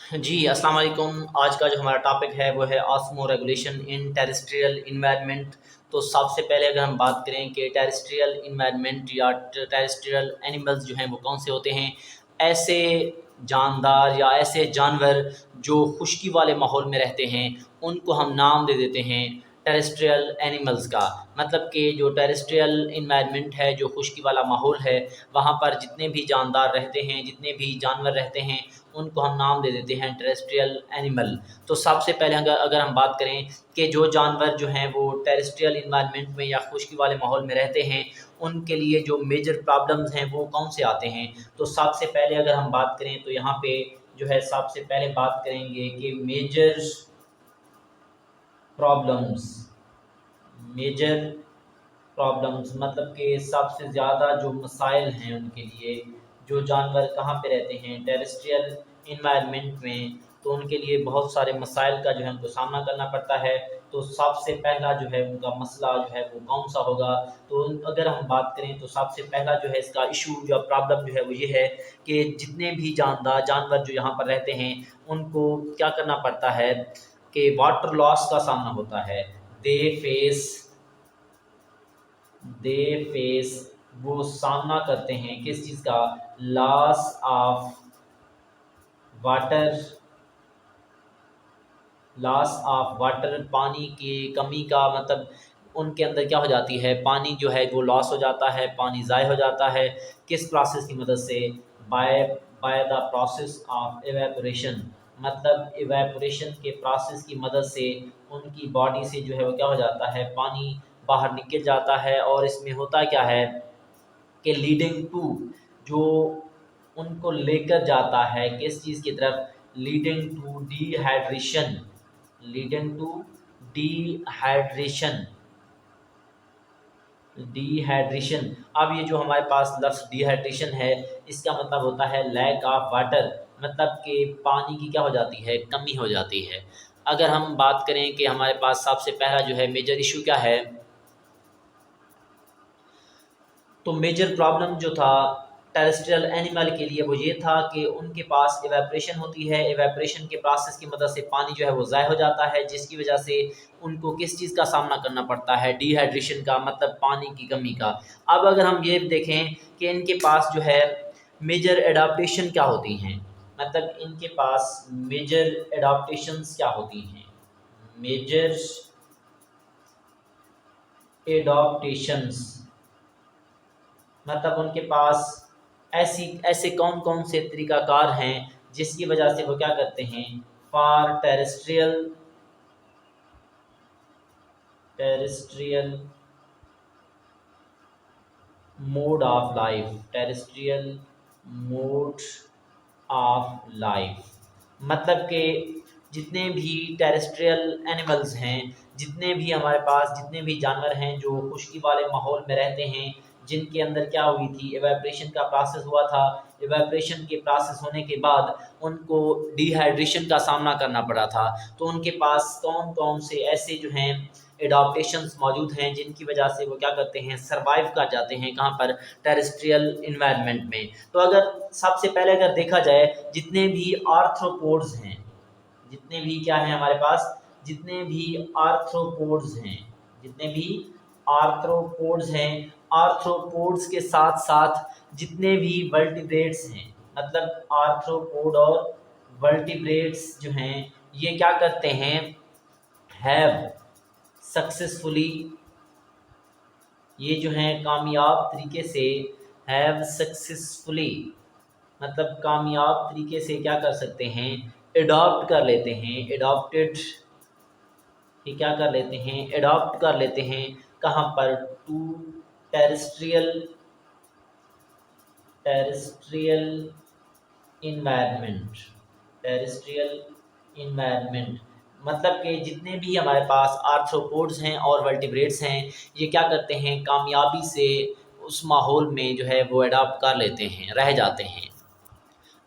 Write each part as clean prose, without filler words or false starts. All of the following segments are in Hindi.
जी, अस्सलाम वालेकुम। आज का जो हमारा टॉपिक है वो है osmo regulation in terrestrial environment. तो सबसे पहले अगर हम बात करें कि टेरेस्ट्रियल इन्वायरमेंट या टेरेस्ट्रियल एनिमल्स जो हैं वो कौन से होते हैं, ऐसे जानदार या ऐसे जानवर जो खुश्की वाले माहौल में रहते हैं, उनको हम नाम दे देते हैं टेरेस्ट्रियल एनिमल्स का। मतलब कि जो टेरेस्ट्रियल इन्वायरमेंट है, जो खुश्की वाला माहौल है, वहाँ पर जितने भी जानदार रहते हैं, जितने भी जानवर रहते हैं, उनको हम नाम दे देते हैं टेरेस्ट्रियल एनिमल। तो सबसे पहले अगर अगर हम बात करें कि जो जानवर जो हैं वो टेरेस्ट्रियल इन्वायरमेंट में या खुश्की वाले माहौल में रहते हैं, उनके लिए जो मेजर प्रॉब्लम्स हैं वो कौन से आते हैं। तो सबसे पहले अगर हम बात करें तो यहाँ पे जो है सबसे पहले बात करेंगे कि प्रॉब्लम्स मेजर प्रॉब्लम्स मतलब कि सबसे ज़्यादा जो मसाइल हैं उनके लिए, जो जानवर कहाँ पे रहते हैं टेरेस्ट्रियल इन्वायरमेंट में, तो उनके लिए बहुत सारे मसाइल का जो है उनको सामना करना पड़ता है। तो सबसे पहला जो है उनका मसला जो है वो कौन सा होगा। तो अगर हम बात करें तो सबसे पहला जो है इसका इशू जो प्रॉब्लम जो है वो ये है कि जितने भी जानदार जानवर जो यहाँ पर रहते हैं, उनको क्या करना पड़ता है कि वाटर लॉस का सामना होता है। दे फेस दे फेस वो सामना करते हैं किस चीज़ का, लॉस ऑफ वाटर वाटर, पानी की कमी का मतलब उनके अंदर क्या हो जाती है, पानी जो है वो लॉस हो जाता है, पानी ज़ाय हो जाता है। किस प्रोसेस की मदद से, by by the process of evaporation, मतलब एवेपोरेशन के प्रोसेस की मदद से उनकी बॉडी से जो है वो क्या हो जाता है, पानी बाहर निकल जाता है। और इसमें होता क्या है कि लीडिंग टू, जो उनको लेकर जाता है किस चीज़ की तरफ, leading to dehydration, leading to dehydration dehydration. अब ये जो हमारे पास लफ्ज़ डिहाइड्रेशन है, इसका मतलब होता है लैक ऑफ वाटर, मतलब कि पानी की क्या हो जाती है, कमी हो जाती है। अगर हम बात करें कि हमारे पास सबसे पहला जो है मेजर इशू क्या है, तो मेजर प्रॉब्लम जो था टेरेस्ट्रियल एनिमल के लिए वो ये था कि उनके पास इवेपरेशन होती है। इवेपरेशन के प्रोसेस की मदद से पानी जो है वो ज़ाय हो जाता है, जिसकी वजह से उनको किस चीज़ का सामना करना पड़ता है, डिहाइड्रेशन का, मतलब पानी की कमी का। अब अगर हम ये देखें कि इनके पास जो है मेजर एडाप्टेशन क्या होती हैं, मतलब इनके पास मेजर एडाप्टेशंस क्या होती हैं, मेजर एडाप्टेशंस मतलब उनके पास ऐसी ऐसे कौन कौन से तरीक़ाकार हैं जिसकी वजह से वो क्या करते हैं, for terrestrial mode of life, terrestrial mode of life, मतलब कि जितने भी टेरेस्ट्रियल एनिमल्स हैं, जितने भी हमारे पास जितने भी जानवर हैं जो खुश्की वाले माहौल में रहते हैं, जिनके अंदर क्या हुई थी, एवेपरेशन का प्रोसेस हुआ था। एवेपरेशन के प्रोसेस होने के बाद उनको डिहाइड्रेशन का सामना करना पड़ा था। तो उनके पास कौन कौन से ऐसे जो हैं एडाप्टेशंस मौजूद हैं जिनकी वजह से वो क्या करते हैं, सरवाइव कर जाते हैं कहाँ पर, टेरेस्ट्रियल इन्वायरमेंट में। तो अगर सबसे पहले अगर देखा जाए, जितने भी आर्थ्रोपोड्स हैं, जितने भी क्या हैं हमारे पास, जितने भी आर्थ्रोपोड्स हैं, जितने भी आर्थ्रोपोड्स हैं, आर्थ्रोपोड्स के साथ साथ जितने भी वर्टिब्रेट्स हैं, मतलब आर्थ्रोपोड और वर्टिब्रेट्स जो हैं ये क्या करते हैं, हैव सक्सेसफुली, ये जो हैं कामयाब तरीके से, हैव सक्सेसफुली मतलब कामयाब तरीके से क्या कर सकते हैं, एडॉप्ट कर लेते हैं, एडॉप्टेड, ये क्या कर लेते हैं, एडॉप्ट कर लेते हैं कहाँ पर, to terrestrial terrestrial environment, terrestrial environment मतलब कि जितने भी हमारे पास आर्थ्रोपोड्स हैं और वर्टिब्रेट्स हैं, ये क्या करते हैं, कामयाबी से उस माहौल में जो है वो अडॉप्ट कर लेते हैं, रह जाते हैं।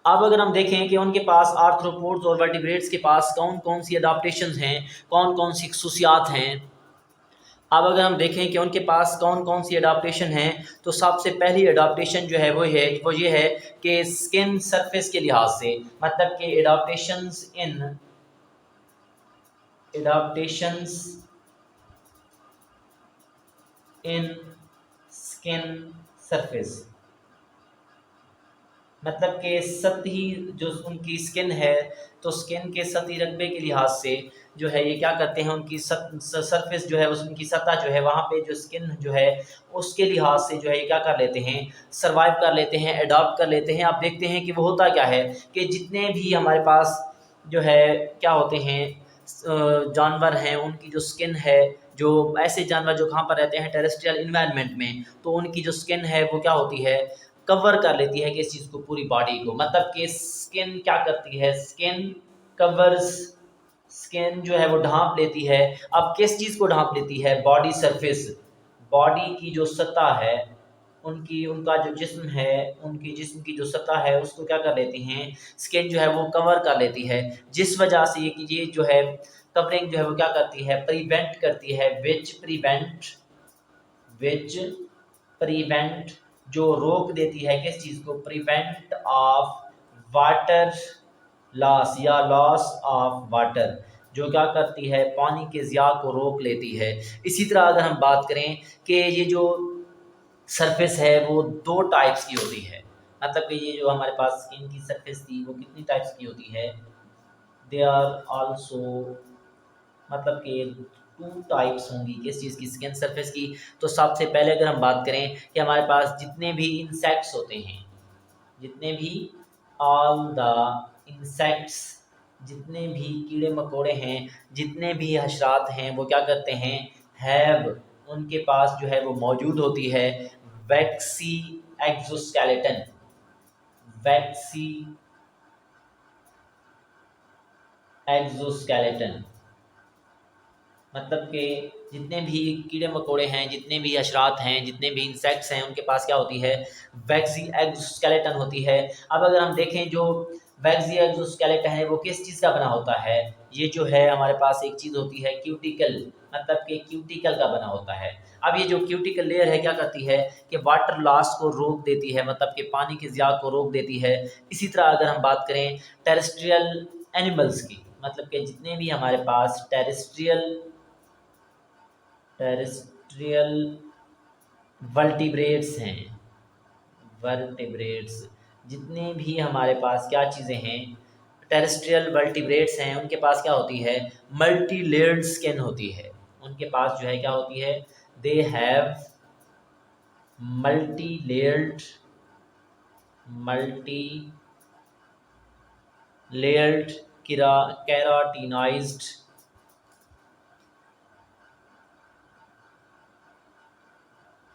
अब अगर हम देखें कि उनके पास आर्थ्रोपोड्स और वर्टिब्रेट्स के पास कौन कौन सी अडाप्टेशंस हैं, कौन कौन सी खसूसियात हैं। अब अगर हम देखें कि उनके पास कौन कौन सी एडाप्टेशन है, तो सबसे पहली एडाप्टेशन जो है वो ये है कि स्किन सरफेस के लिहाज से, मतलब कि एडाप्टेशंस इन स्किन सरफेस, मतलब कि सतही जो उनकी स्किन है, तो स्किन के सतही रकबे के लिहाज से जो है ये क्या करते हैं, उनकी सरफेस जो है उनकी सतह जो है वहाँ पे जो स्किन जो है उसके लिहाज से जो है ये क्या कर लेते हैं, सरवाइव कर लेते हैं, अडॉप्ट कर लेते हैं। आप देखते हैं कि वो होता क्या है कि जितने भी हमारे पास जो है क्या होते हैं जानवर हैं, उनकी जो स्किन है, जो ऐसे जानवर जो कहाँ पर रहते हैं टेरेस्ट्रियल इन्वायरमेंट में, तो उनकी जो स्किन है वो क्या होती है, कवर कर लेती है किस चीज़ को, पूरी बॉडी को। मतलब कि स्किन क्या करती है, स्किन कवर्स, स्किन जो है वो ढांप लेती है। अब किस चीज़ को ढांप लेती है, बॉडी सरफेस, बॉडी की जो सतह है, उनकी उनका जो जिस्म है, उनकी जिस्म की जो सतह है उसको क्या कर लेती हैं, स्किन जो है वो कवर कर लेती है। जिस वजह से ये जो है कवरिंग जो है वो क्या करती है, प्रिवेंट करती है, विच प्रिवेंट जो रोक देती है किस चीज़ को, प्रिवेंट ऑफ वाटर लॉस या लॉस ऑफ वाटर, जो क्या करती है, पानी के ज़िया को रोक लेती है। इसी तरह अगर हम बात करें कि ये जो सरफेस है वो दो टाइप्स की होती है, मतलब कि ये जो हमारे पास स्किन की सरफेस थी वो कितनी टाइप्स की होती है, दे आर आल्सो, मतलब कि टू टाइप्स होंगी किस चीज़ की, स्किन सरफेस की। तो सबसे पहले अगर हम बात करें कि हमारे पास जितने भी इंसेक्ट्स होते हैं, जितने भी ऑल द इंसेक्ट्स, जितने भी कीड़े मकोड़े हैं, जितने भी हशरात हैं, वो क्या करते हैं, हैव, उनके पास जो है वो मौजूद होती है वैक्सी एक्सोस्केलेटन, वैक्सी एक्सोस्केलेटन, मतलब कि जितने भी कीड़े मकोड़े हैं, जितने भी अशरात हैं, जितने भी इंसेक्ट्स हैं, उनके पास क्या होती है, वैक्सी एक्सोस्केलेटन होती है। अब अगर हम देखें जो वैक्सी एक्सोस्केलेटन है वो किस चीज़ का बना होता है, ये जो है हमारे पास एक चीज़ होती है क्यूटिकल, मतलब कि क्यूटिकल का बना होता है। अब ये जो क्यूटिकल लेयर है क्या करती है कि वाटर लॉस को रोक देती है, मतलब कि पानी के ज़िया को रोक देती है। इसी तरह अगर हम बात करें टेरेस्ट्रियल एनिमल्स की, मतलब कि जितने भी हमारे पास टेरेस्ट्रियल वर्टिब्रेट्स हैं, वर्टिब्रेट्स, जितने भी हमारे पास क्या चीज़ें हैं, टेरेस्ट्रियल वर्टिब्रेट्स हैं, उनके पास क्या होती है, मल्टी लेयर्ड स्किन होती है। उनके पास जो है क्या होती है, they have multi layered multi layered keratinized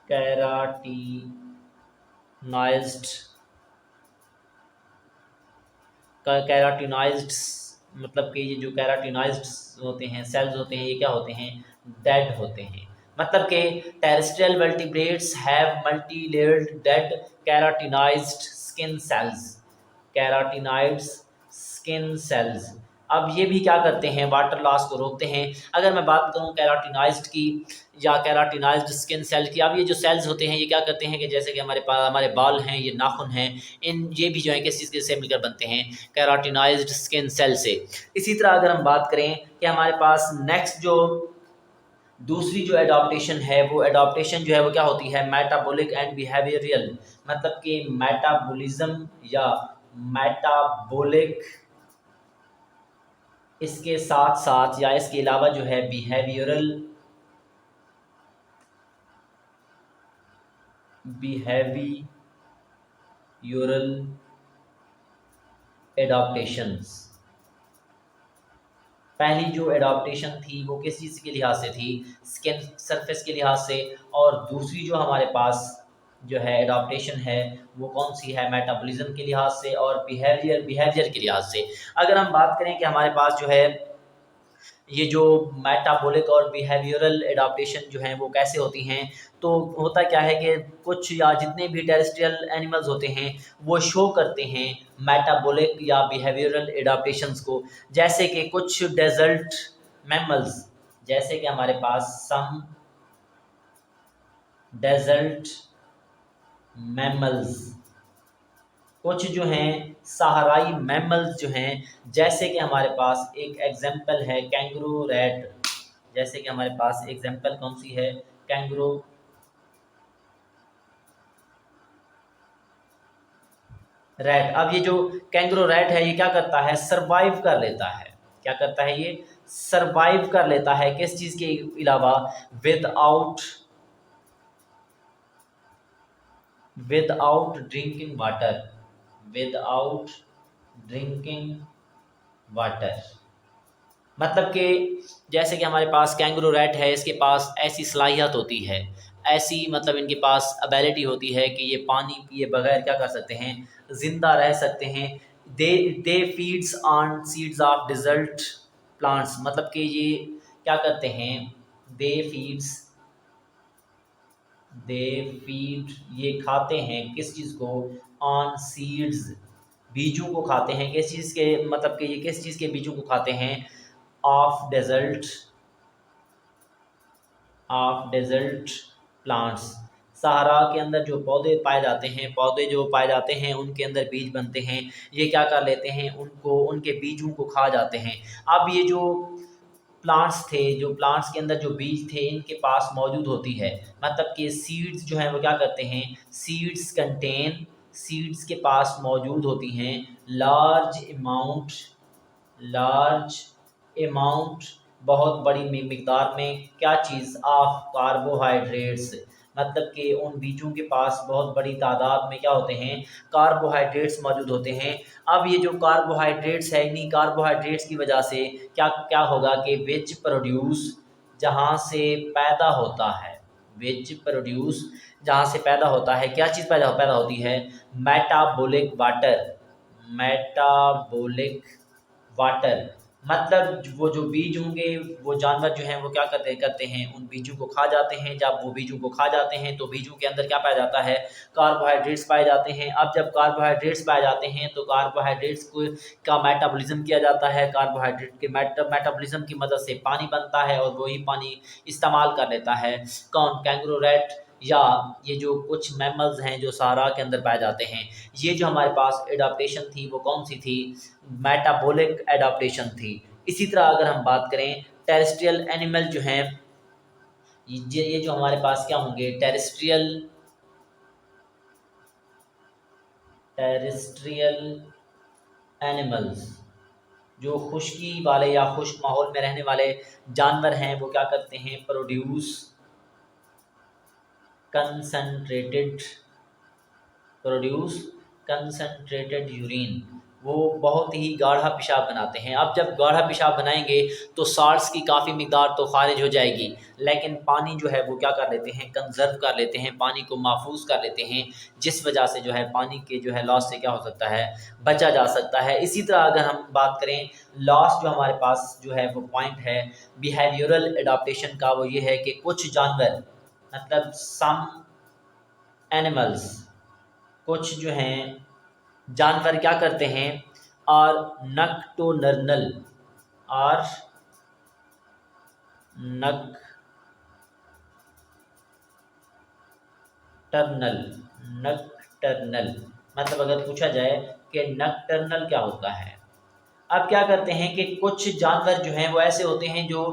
keratinized, मतलब कि ये जो कैराटिनाइज्ड होते हैं सेल्स होते हैं, ये क्या होते हैं, डेड होते हैं। मतलब कि terrestrial vertebrates have multi layered dead keratinized skin cells, keratinized skin cells. अब ये भी क्या करते हैं, वाटर लॉस को रोकते हैं। अगर मैं बात करूं कैराटिनाइज्ड की या कैराटिनाइज्ड स्किन सेल की, अब ये जो सेल्स होते हैं ये क्या करते हैं कि जैसे कि हमारे पास हमारे बाल हैं, ये नाखून हैं, इन ये भी जो है किस चीज़ से मिलकर बनते हैं, कैराटिनाइज्ड स्किन सेल से। इसी तरह अगर हम बात करें कि हमारे पास नेक्स्ट जो दूसरी जो एडाप्टेशन है, वो एडाप्टेशन जो है वो क्या होती है, मेटाबॉलिक एंड बिहेवियरल, मतलब कि मेटाबॉलिज्म या मेटाबॉलिक, इसके साथ साथ या इसके अलावा जो है बिहेवियरल एडाप्टेशंस। पहली जो एडाप्टेशन थी वो किस चीज़ के लिहाज से थी, स्किन सरफेस के लिहाज से, और दूसरी जो हमारे पास जो है एडाप्टेशन है वो कौन सी है, मेटाबॉलिज्म के लिहाज से और बिहेवियर के लिहाज से। अगर हम बात करें कि हमारे पास जो है ये जो मेटाबॉलिक और बिहेवियरल एडाप्टेशन जो हैं वो कैसे होती हैं, तो होता क्या है कि कुछ या जितने भी टेरेस्ट्रियल एनिमल्स होते हैं वो शो करते हैं मेटाबॉलिक या बिहेवियरल एडाप्टेशंस को। जैसे कि कुछ डेजर्ट मैमल्स, जैसे कि हमारे पास सम डेजर्ट मैमल्स, कुछ जो हैं सहाराई मैमल्स जो हैं, जैसे कि हमारे पास एक एग्जांपल है कैंगरू रैट। जैसे कि हमारे पास एग्जांपल कौन सी है, कैंगरू रैट। अब ये जो कैंगरू रैट है ये क्या करता है, सरवाइव कर लेता है। क्या करता है, ये सरवाइव कर लेता है किस चीज़ के अलावा, without without drinking water, without drinking water. मतलब कि जैसे कि हमारे पास कैंगरू रैट है, इसके पास ऐसी सलाहियत होती है, ऐसी मतलब इनके पास एबिलिटी होती है कि ये पानी पिए बगैर क्या कर सकते हैं, ज़िंदा रह सकते हैं। They they feeds on seeds of desert plants, मतलब कि ये क्या करते हैं, दे फीड्स दे फीड ये खाते हैं किस चीज़ को, ऑन सीड्स बीजों को खाते हैं, किस चीज़ के, मतलब कि ये किस चीज़ के बीजों को खाते हैं, ऑफ डेजर्ट प्लांट्स। सहारा के अंदर जो पौधे पाए जाते हैं, पौधे जो पाए जाते हैं उनके अंदर बीज बनते हैं, ये क्या कर लेते हैं, उनको उनके बीजों को खा जाते हैं। अब ये जो प्लांट्स थे, जो प्लांट्स के अंदर जो बीज थे इनके पास मौजूद होती है, मतलब कि सीड्स जो हैं वो क्या करते हैं, सीड्स के पास मौजूद होती हैं लार्ज अमाउंट बहुत बड़ी मिकदार में, क्या चीज़, ऑफ कार्बोहाइड्रेट्स, मतलब कि उन बीजों के पास बहुत बड़ी तादाद में क्या होते हैं, कार्बोहाइड्रेट्स मौजूद होते हैं। अब ये जो कार्बोहाइड्रेट्स है, इन्हीं कार्बोहाइड्रेट्स की वजह से क्या क्या होगा कि विच प्रोड्यूस, जहाँ से पैदा होता है, विच प्रोड्यूस जहाँ से पैदा होता है, क्या चीज़ पैदा होती है, मेटाबॉलिक वाटर। मतलब वो जो बीज होंगे, वो जानवर जो हैं वो क्या करते हैं, उन बीजों को खा जाते हैं। जब वो बीजों को खा जाते हैं तो बीजों के अंदर क्या पाया जाता है, कार्बोहाइड्रेट्स पाए जाते हैं। अब जब कार्बोहाइड्रेट्स पाए जाते हैं तो कार्बोहाइड्रेट्स को का मेटाबॉलिज्म किया जाता है, कार्बोहाइड्रेट के मेटाबॉलिज्म की मदद से पानी बनता है और वही पानी इस्तेमाल कर लेता है कौन, कैंगरू रैट, या ये जो कुछ मैमल्स हैं जो सहारा के अंदर पाए जाते हैं। ये जो हमारे पास एडाप्टेशन थी वो कौन सी थी, मेटाबॉलिक एडाप्टेशन थी। इसी तरह अगर हम बात करें टेरेस्ट्रियल एनिमल जो हैं, ये जो हमारे पास क्या होंगे, टेरेस्ट्रियल एनिमल्स, जो खुश्की वाले या खुश्क माहौल में रहने वाले जानवर हैं, वो क्या करते हैं, प्रोड्यूस कंसनट्रेटेड यूरिन, वो बहुत ही गाढ़ा पेशाब बनाते हैं। अब जब गाढ़ा पेशाब बनाएंगे तो साल्ट्स की काफ़ी मिकदार तो खारिज हो जाएगी, लेकिन पानी जो है वो क्या कर लेते हैं, कंजर्व कर लेते हैं, पानी को महफूज कर लेते हैं, जिस वजह से जो है पानी के जो है लॉस से क्या हो सकता है, बचा जा सकता है। इसी तरह अगर हम बात करें लॉस जो हमारे पास जो है वो पॉइंट है बिहेवियरल एडाप्टेशन का, वो ये है कि कुछ जानवर, मतलब सम एनिमल्स, कुछ जो हैं जानवर क्या करते हैं, और नक्टोनर्नल और नक्टर्नल नक्टर्नल मतलब अगर पूछा जाए कि नक्टर्नल क्या होता है। अब क्या करते हैं कि कुछ जानवर जो हैं वो ऐसे होते हैं जो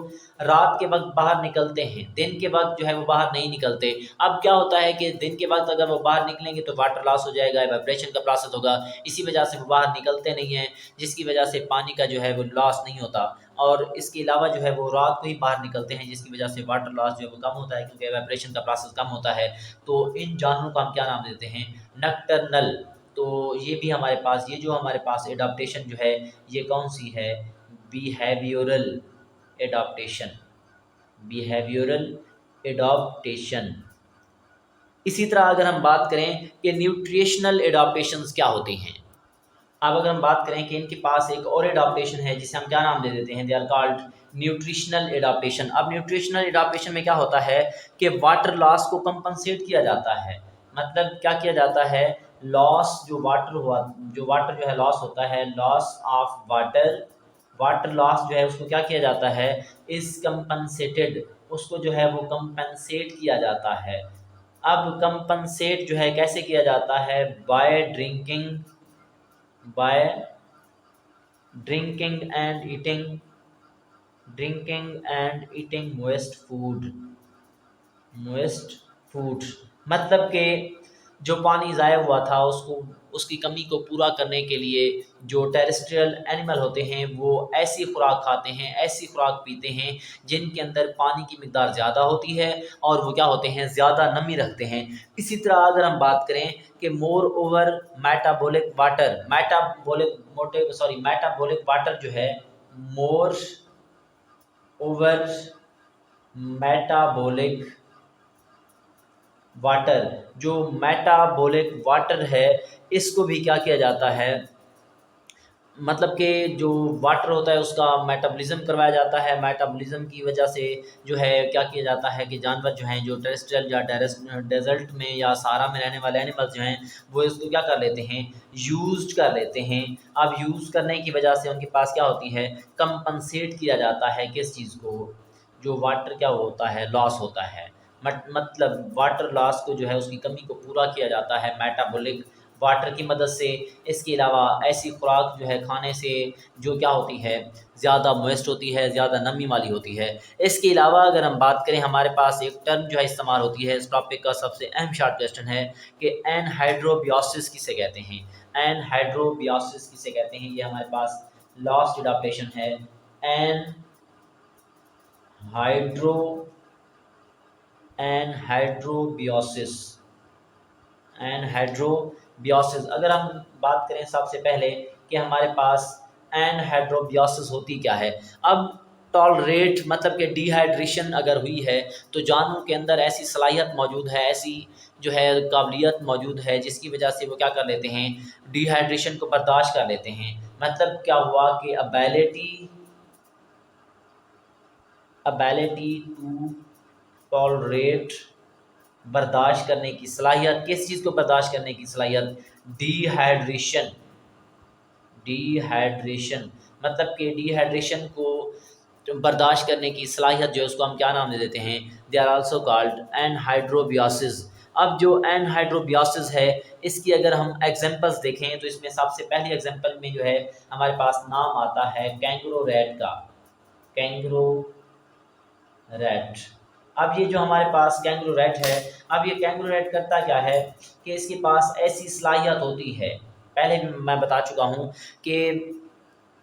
रात के वक्त बाहर निकलते हैं, दिन के वक्त जो है वो बाहर नहीं निकलते। अब क्या होता है कि दिन के वक्त अगर वो बाहर निकलेंगे तो वाटर लॉस हो जाएगा, वाइब्रेशन का प्रोसेस होगा, इसी वजह से वो बाहर निकलते नहीं हैं, जिसकी वजह से पानी का जो है वो लॉस नहीं होता। और इसके अलावा जो है वो रात को ही बाहर निकलते हैं, जिसकी वजह से वाटर लॉस जो है वो कम होता है, क्योंकि वाइब्रेशन का प्रोसेस कम होता है। तो इन जानवरों को हम क्या नाम देते हैं, नक्टर्नल। तो ये भी हमारे पास, ये जो हमारे पास एडाप्टेशन जो है ये कौन सी है, बिहेवियरल एडाप्टेशन, बिहेवियरल एडाप्टेशन। इसी तरह अगर हम बात करें कि न्यूट्रिशनल एडाप्टेशंस क्या होते हैं, अब अगर हम बात करें कि इनके पास एक और एडाप्टेशन है जिसे हम क्या नाम दे देते हैं, they are called nutritional adaptation. अब न्यूट्रिशनल एडाप्टेशन में क्या होता है कि वाटर लॉस को कंपनसेट किया जाता है। मतलब क्या किया जाता है, लॉस जो वाटर जो है लॉस होता है, लॉस ऑफ वाटर लॉस जो है उसको क्या किया जाता है, इस कंपनसेटेड, उसको जो है वो कंपनसेट किया जाता है। अब कंपनसेट जो है कैसे किया जाता है, by drinking and eating moist food. मतलब कि जो पानी ज़ाया हुआ था उसको, उसकी कमी को पूरा करने के लिए जो टेरेस्ट्रियल एनिमल होते हैं वो ऐसी खुराक खाते हैं, ऐसी खुराक पीते हैं जिनके अंदर पानी की मिकदार ज़्यादा होती है और वो क्या होते हैं, ज़्यादा नमी रखते हैं। इसी तरह अगर हम बात करें कि मोर ओवर मेटाबॉलिक वाटर जो है, मोर ओवर मेटाबॉलिक वाटर, जो मेटाबॉलिक वाटर है इसको भी क्या किया जाता है, मतलब कि जो वाटर होता है उसका मेटाबॉलिज्म करवाया जाता है। मेटाबॉलिज्म की वजह से जो है क्या किया जाता है कि जानवर जो हैं, जो टेरेस्ट्रियल या डेजर्ट में या सहारा में रहने वाले एनिमल्स जो हैं, वो इसको क्या कर लेते हैं, यूज़ कर लेते हैं। अब यूज़ करने की वजह से उनके पास क्या होती है, कंपनसेट किया जाता है किस चीज़ को, जो वाटर क्या होता है, लॉस होता है। मतलब वाटर लॉस को जो है, उसकी कमी को पूरा किया जाता है मेटाबॉलिक वाटर की मदद से। इसके अलावा ऐसी खुराक जो है खाने से जो क्या होती है, ज़्यादा मॉइस्ट होती है, ज़्यादा नमी वाली होती है। इसके अलावा अगर हम बात करें, हमारे पास एक टर्म जो है इस्तेमाल होती है, इस टॉपिक का सबसे अहम शॉर्ट क्वेश्चन है कि एनहाइड्रोबियोसिस किसे कहते हैं। एनहाइड्रोबियोसिस किसे कहते हैं, ये हमारे पास लास्ट एडाप्टेशन है। एनहाइड्रोबियोसिस। एनहाइड्रोबियोसिस अगर हम बात करें सबसे पहले कि हमारे पास एनहाइड्रोबियोसिस होती क्या है। अब टॉलरेट मतलब कि डिहाइड्रेशन अगर हुई है तो जानवरों के अंदर ऐसी सलाहियत मौजूद है, ऐसी जो है काबिलियत मौजूद है जिसकी वजह से वो क्या कर लेते हैं, डिहाइड्रेशन को बर्दाश्त कर लेते हैं। मतलब क्या हुआ कि अबैलिटी टू टॉलरेट, बर्दाश्त करने की सलाहियत, किस चीज़ को बर्दाश्त करने की सलाहियत, डिहाइड्रेशन मतलब कि डिहाइड्रेशन को बर्दाश्त करने की सलाहियत जो है उसको हम क्या नाम दे देते हैं, दे आर आल्सो कॉल्ड एनहाइड्रोबियोसिस। अब जो एनहाइड्रोबियोसिस है इसकी अगर हम एग्जांपल्स देखें तो इसमें सबसे पहली एग्जांपल में जो है हमारे पास नाम आता है कैंगरो रैट का। कैंगरो रैट, अब ये जो हमारे पास कैंगरू रैट है, अब ये कैंगरू रैट करता क्या है कि इसके पास ऐसी सलाहियत होती है, पहले भी मैं बता चुका हूँ कि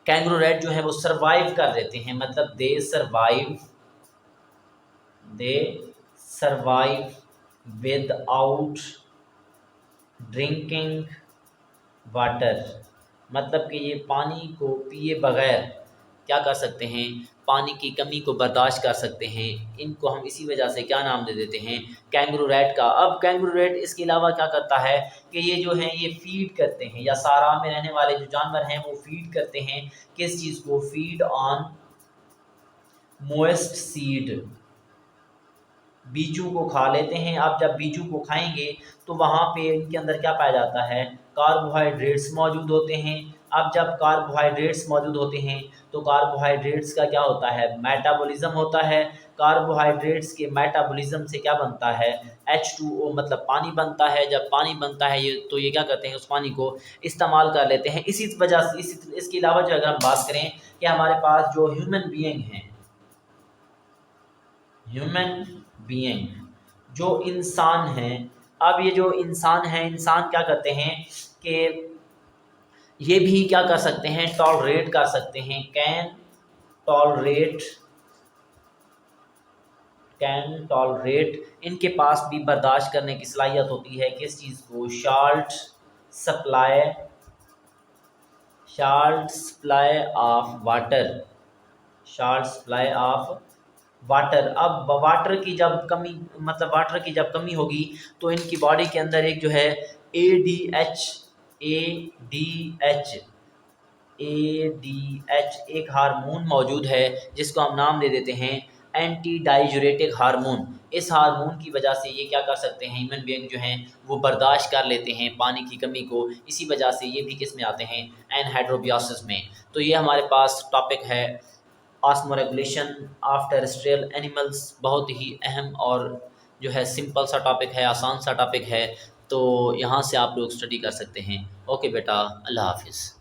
कैंगरू रैट जो है वो सरवाइव कर देते हैं। मतलब दे सरवाइव विदाउट ड्रिंकिंग वाटर। मतलब कि ये पानी को पिए बगैर क्या कर सकते हैं, पानी की कमी को बर्दाश्त कर सकते हैं। इनको हम इसी वजह से क्या नाम दे देते हैं, कैंगरू रैट का। अब कैंगरू रैट इसके अलावा क्या करता है कि ये जो है ये फीड करते हैं, या सारा में रहने वाले जो जानवर हैं वो फीड करते हैं किस चीज़ को, feed on moist seed, Biju को खा लेते हैं। अब जब बीजू को खाएंगे तो वहाँ पे इनके अंदर क्या पाया जाता है, कार्बोहाइड्रेट्स मौजूद होते हैं। अब जब कार्बोहाइड्रेट्स मौजूद होते हैं तो कार्बोहाइड्रेट्स का क्या होता है, मेटाबॉलिज्म होता है। कार्बोहाइड्रेट्स के मेटाबॉलिज्म से क्या बनता है, H2O मतलब पानी बनता है। जब पानी बनता है ये तो ये क्या करते हैं, उस पानी को इस्तेमाल कर लेते हैं। इसी वजह से इसके अलावा जो अगर हम बात करें कि हमारे पास जो ह्यूमन बीइंग जो इंसान हैं, अब ये जो इंसान है, इंसान क्या करते हैं कि ये भी क्या कर सकते हैं, टॉलरेट कर सकते हैं, कैन टॉलरेट, इनके पास भी बर्दाश्त करने की सलाहियत होती है किस चीज़ को, शार्ट सप्लाई ऑफ वाटर। अब वाटर की जब कमी, मतलब वाटर की जब कमी होगी तो इनकी बॉडी के अंदर एक जो है ADH एक हार्मोन मौजूद है जिसको हम नाम दे देते हैं एंटी डाइयूरेटिक हार्मोन। इस हार्मोन की वजह से ये क्या कर सकते हैं, ह्यूमन बीइंग जो हैं वो बर्दाश्त कर लेते हैं पानी की कमी को। इसी वजह से ये भी किस में आते हैं, एनहाइड्रोबियोसिस में। तो ये हमारे पास टॉपिक है ऑस्मोरेगुलेशन ऑफ टेरेस्ट्रियल एनिमल्स, बहुत ही अहम और जो है सिंपल सा टॉपिक है, आसान सा टॉपिक है, तो यहाँ से आप लोग स्टडी कर सकते हैं। ओके बेटा, अल्लाह हाफिज़।